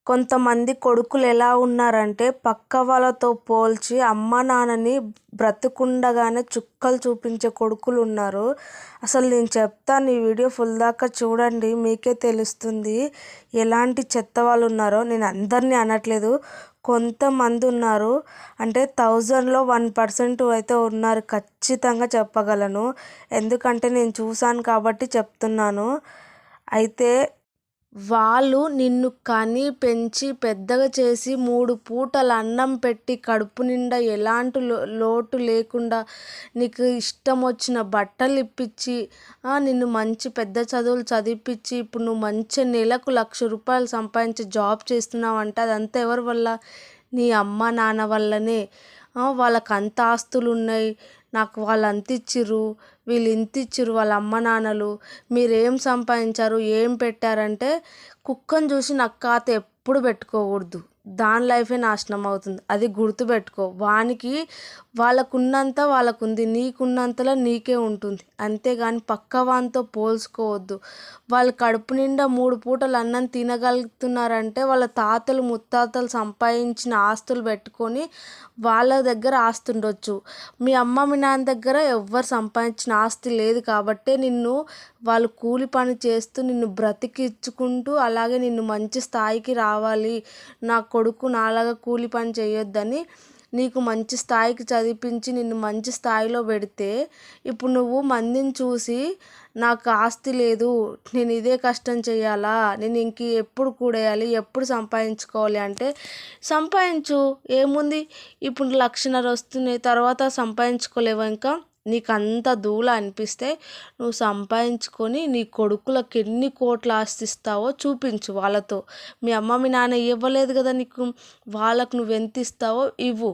కొంతమంది కొడుకులు ఎలా ఉన్నారంటే పక్క వాళ్ళతో పోల్చి అమ్మ నాన్నని బ్రతుకుండగానే చుక్కలు చూపించే కొడుకులు ఉన్నారు. అసలు నేను చెప్తాను, ఈ వీడియో ఫుల్ దాకా చూడండి, మీకే తెలుస్తుంది ఎలాంటి చెత్త వాళ్ళు ఉన్నారో. నేను అందరినీ అనట్లేదు, కొంతమంది ఉన్నారు. అంటే 1000లో 1% అయితే ఉన్నారు ఖచ్చితంగా చెప్పగలను. ఎందుకంటే నేను చూశాను కాబట్టి చెప్తున్నాను. అయితే వాళ్ళు నిన్ను కని పెంచి పెద్దగా చేసి 3 పూటల అన్నం పెట్టి కడుపు నిండా ఎలాంటి లోటు లేకుండా నీకు ఇష్టం వచ్చిన బట్టలు ఇప్పించి నిన్ను మంచి పెద్ద చదువులు చదివిపించి ఇప్పుడు నువ్వు మంచి నెలకు ₹1,00,000 సంపాదించి జాబ్ చేస్తున్నావు అంటే అదంతా ఎవరి వల్ల? నీ అమ్మ నాన్న వల్లనే. వాళ్ళకి అంత ఆస్తులు ఉన్నాయి, నాకు వాళ్ళు అంత ఇచ్చిర్రు, వీళ్ళు ఇంత ఇచ్చిర్రు, వాళ్ళ అమ్మ నాన్నలు. మీరేం సంపాదించారు, ఏం పెట్టారంటే కుక్కను చూసి నక్కాత ఎప్పుడు పెట్టుకోకూడదు. దాని లైఫే నాశనం అవుతుంది, అది గుర్తుపెట్టుకో. వాళ్ళకున్నంత వాళ్ళకుంది, నీకున్నంతలో నీకే ఉంటుంది. అంతేగాని పక్క వానితో పోల్చుకోవద్దు. వాళ్ళు కడుపు నిండా 3 పూటలు అన్నం తినగలుగుతున్నారంటే వాళ్ళ తాతలు ముత్తాతలు సంపాదించిన ఆస్తులు పెట్టుకొని వాళ్ళ దగ్గర ఆస్తి ఉండొచ్చు. మీ అమ్మ మీ నాన్న దగ్గర ఎవ్వరు సంపాదించిన ఆస్తి లేదు కాబట్టే నిన్ను వాళ్ళు కూలి పని చేస్తూ నిన్ను బ్రతికించుకుంటూ అలాగే నిన్ను మంచి స్థాయికి రావాలి, నా కొడుకు నాలాగా కూలి పని చేయొద్దని నీకు మంచి స్థాయికి చదివించి నిన్ను మంచి స్థాయిలో పెడితే ఇప్పుడు నువ్వు మందిని చూసి నాకు ఆస్తి లేదు, నేను ఇదే కష్టం చేయాలా, నేను ఎప్పుడు కూడేయాలి, ఎప్పుడు సంపాదించుకోవాలి అంటే సంపాదించు, ఏముంది. ఇప్పుడు 1,50,000 వస్తున్నాయి, తర్వాత సంపాదించుకోలేవా? ఇంకా నీకు అంత దూల అనిపిస్తే నువ్వు సంపాదించుకొని నీ కొడుకులకు ఎన్ని కోట్ల ఆస్తి ఇస్తావో చూపించు వాళ్ళతో. మీ అమ్మ మీ నాన్న ఇవ్వలేదు కదా నీకు, వాళ్ళకు నువ్వు ఎంత ఇస్తావో ఇవ్వు.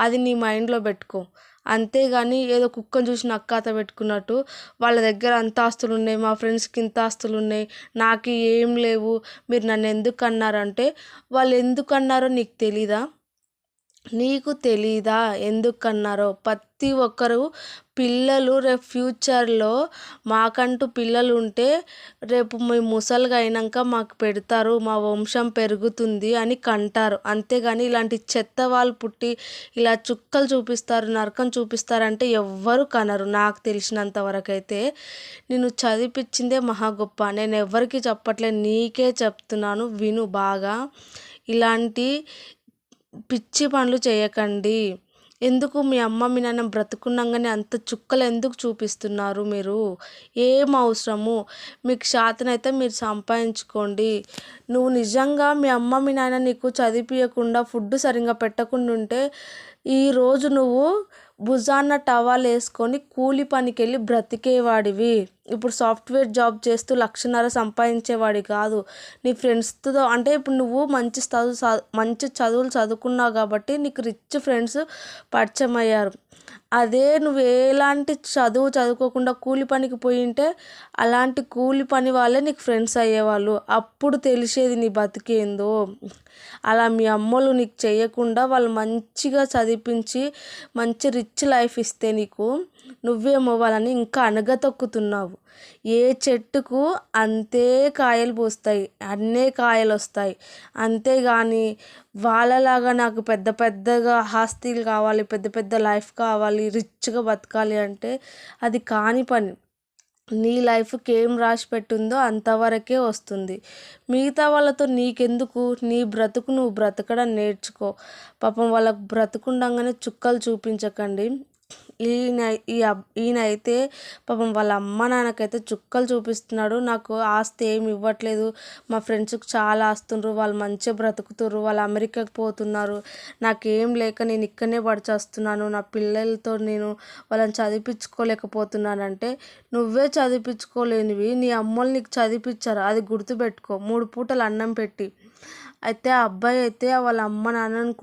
అది నీ మైండ్లో పెట్టుకో. అంతేగాని ఏదో కుక్కను చూసి నక్కాత పెట్టుకున్నట్టు వాళ్ళ దగ్గర అంత ఆస్తులు ఉన్నాయి, మా ఫ్రెండ్స్కి ఇంత ఆస్తులు ఉన్నాయి, నాకు ఏం లేవు, మీరు నన్ను ఎందుకు అన్నారంటే వాళ్ళు ఎందుకు అన్నారో నీకు తెలీదా? నీకు తెలీదా ఎందుకన్నారో? ప్రతి ఒక్కరు పిల్లలు రేపు ఫ్యూచర్లో మాకంటూ పిల్లలు ఉంటే రేపు మేము ముసలిగా అయినాక మాకు పెడతారు, మా వంశం పెరుగుతుంది అని కంటారు. అంతేగాని ఇలాంటి చెత్త వాళ్ళు పుట్టి ఇలా చుక్కలు చూపిస్తారు, నరకం చూపిస్తారంటే ఎవ్వరు కనరు. నాకు తెలిసినంత వరకైతే నేను చదివిపించిందే మహా గొప్ప. నేను ఎవరికి చెప్పట్లేదు, నీకే చెప్తున్నాను, విను బాగా. ఇలాంటి పిచ్చి పనులు చేయకండి. ఎందుకు మీ అమ్మ మీ నాన్న బ్రతుకున్నాగానే అంత చుక్కలు ఎందుకు చూపిస్తున్నారు మీరు? ఏం అవసరము? మీకు చేతనైతే మీరు సంపాదించుకోండి. నువ్వు నిజంగా మీ అమ్మ మీ నాన్న నీకు చదివించకుండా ఫుడ్ సరిగ్గా పెట్టకుండా ఉంటే ఈరోజు నువ్వు భుజాన టవల్ వేసుకొని కూలి పనికి వెళ్ళి బ్రతికేవాడివి. ఇప్పుడు సాఫ్ట్వేర్ జాబ్ చేస్తూ 1,50,000 సంపాదించేవాడి కాదు. నీ ఫ్రెండ్స్తో అంటే ఇప్పుడు నువ్వు మంచి చదువులు చదువుకున్నావు కాబట్టి నీకు రిచ్ ఫ్రెండ్స్ పరిచయం అయ్యారు. అదే నువ్వు ఎలాంటి చదువు చదువుకోకుండా కూలి పనికి పోయింటే అలాంటి కూలి పని వాళ్ళే నీకు ఫ్రెండ్స్ అయ్యేవాళ్ళు. అప్పుడు తెలిసేది నీ బతికేందో. అలా మీ అమ్మలు నీకు చేయకుండా వాళ్ళు మంచిగా చదివించి మంచి రిచ్ లైఫ్ ఇస్తే నీకు నువ్వేమో వాళ్ళని ఇంకా అనగతొక్కుతున్నావు. ఏ చెట్టుకు అంతే కాయలు పూస్తాయి, అన్నే కాయలు వస్తాయి. అంతేగాని వాళ్ళలాగా నాకు పెద్ద పెద్దగా ఆస్తులు కావాలి, పెద్ద పెద్ద లైఫ్ కావాలి, రిచ్గా బతకాలి అంటే అది కాని పని. నీ లైఫ్కి ఏం రాసి పెట్టుందో అంతవరకే వస్తుంది. మిగతా వాళ్ళతో నీకెందుకు? నీ బ్రతుకు నువ్వు బ్రతకడం నేర్చుకో. పాపం వాళ్ళకు బ్రతుకుండగానే చుక్కలు చూపించకండి. ఈయన అయితే పాపం వాళ్ళ అమ్మ నాన్నకైతే చుక్కలు చూపిస్తున్నాడు. నాకు ఆస్తి ఏమి ఇవ్వట్లేదు, మా ఫ్రెండ్స్కి చాలా ఆస్తుండ్రు, వాళ్ళు మంచిగా బ్రతుకుతుర్రు, వాళ్ళు అమెరికాకి పోతున్నారు, నాకేం లేక నేను ఇక్కడనే పడిచేస్తున్నాను, నా పిల్లలతో నేను వాళ్ళని చదివించుకోలేకపోతున్నానంటే నువ్వే చదివించుకోలేనివి నీ అమ్మోళ్ళు నీకు చదివించారు, అది గుర్తుపెట్టుకో. 3 పూటలు అన్నం పెట్టి. అయితే ఆ అబ్బాయి అయితే వాళ్ళ అమ్మ నాన్నని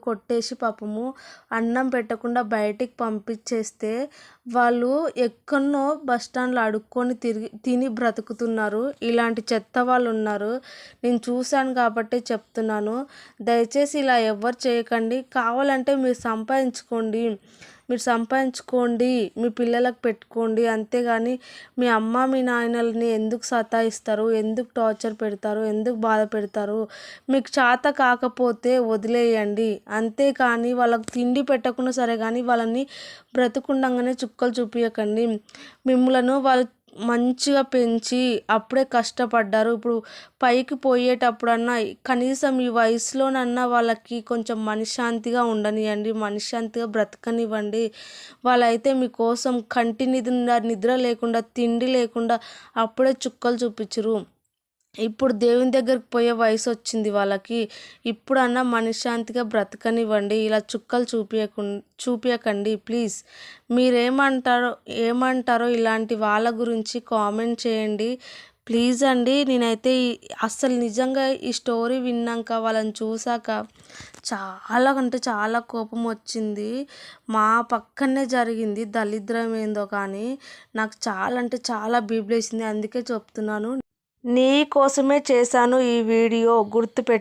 కొట్టేసి పాపము అన్నం పెట్టకుండా బయటికి పంపించేస్తే వాళ్ళు ఎక్కడనో బస్ స్టాండ్లో అడుక్కొని తిని బ్రతుకుతున్నారు. ఇలాంటి చెత్త వాళ్ళు ఉన్నారు. నేను చూశాను కాబట్టి చెప్తున్నాను. దయచేసి ఇలా ఎవ్వరు చేయకండి. కావాలంటే మీరు సంపాదించుకోండి, మీరు సంపాదించుకోండి, మీ పిల్లలకు పెట్టుకోండి. అంతేగాని మీ అమ్మ మీ నాయనల్ని ఎందుకు సతాయిస్తారు, ఎందుకు టార్చర్ పెడతారు, ఎందుకు బాధ పెడతారు? మీకు చేత కాకపోతే వదిలేయండి. అంతేకాని వాళ్ళకి తిండి పెట్టకున్నా సరే కానీ వాళ్ళని బ్రతుకుండంగానే చుక్కలు చూపించకండి. మిమ్మలను వాళ్ళు మంచిగా పెంచి అప్పుడే కష్టపడ్డారు. ఇప్పుడు పైకి పోయేటప్పుడన్నా కనీసం ఈ వయసులోనన్నా వాళ్ళకి కొంచెం మనశ్శాంతిగా ఉండనియండి, మనశ్శాంతిగా బ్రతకనివ్వండి. వాళ్ళైతే మీకోసం కంటి నిద్ర లేకుండా, తిండి లేకుండా అప్పుడే చుక్కలు చూపించరు. ఇప్పుడు దేవుని దగ్గరికి పోయే వయసు వచ్చింది వాళ్ళకి. ఇప్పుడన్నా మనశ్శాంతిగా బ్రతకనివ్వండి. ఇలా చుక్కలు చూపించకండి ప్లీజ్. ఏమంటారో ఇలాంటి వాళ్ళ గురించి కామెంట్ చేయండి ప్లీజ్ అండి. నేనైతే అస్సలు నిజంగా ఈ స్టోరీ విన్నాక వాళ్ళని చూసాక చాలా అంటే చాలా కోపం వచ్చింది. మా పక్కనే జరిగింది, దరిద్రం ఏందో కానీ నాకు చాలా అంటే చాలా బీబ్లేసింది. అందుకే చెప్తున్నాను, నీ కోసమే చేశాను ఈ వీడియో, గుర్తుపెట్టు.